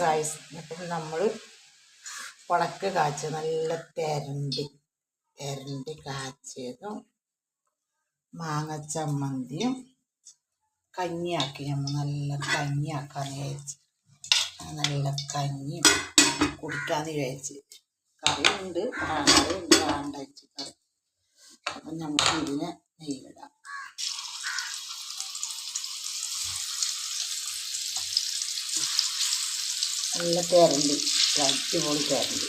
Guys. അപ്പം നമ്മൾ ഉണക്ക് കാച്ചി നല്ല തെരണ്ടി കാച്ചിയതും മാങ്ങച്ചമ്മന്തിയും കഞ്ഞിയാക്കി. നമ്മൾ നല്ല കഞ്ഞിയാക്കാന്ന് വിചാരിച്ച് നല്ല കഞ്ഞിയും കുടിക്കാന്ന് വിചാരിച്ച്. കറിയുണ്ട്, കറിയുണ്ട്, വേണ്ടച്ച് കറി. അപ്പം നമുക്ക് ഇതിനെ നെയ്യിലിടാം. നല്ല തേരണ്ടി, അടിപൊളി തേരണ്ടി.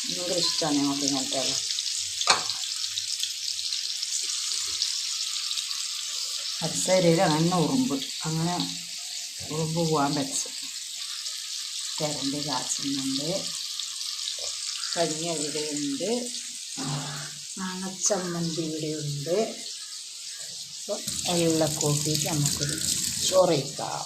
ഭയങ്കര ഇഷ്ടമാണ് നമുക്ക് ഇങ്ങനത്തെ. അരിസരിയിൽ അങ്ങനെ അങ്ങനെ ഉറുമ്പ് പോകാൻ വെച്ച് തേരണ്ടി കാച്ചുന്നുണ്ട്. കഞ്ഞി ഇവിടെയുണ്ട്, മാങ്ങച്ചമ്മന്തി ഇവിടെയുണ്ട്. അപ്പോൾ എല്ലാം കൂട്ടിയിട്ട് നമുക്കൊരു ചോറ് വയ്ക്കാം.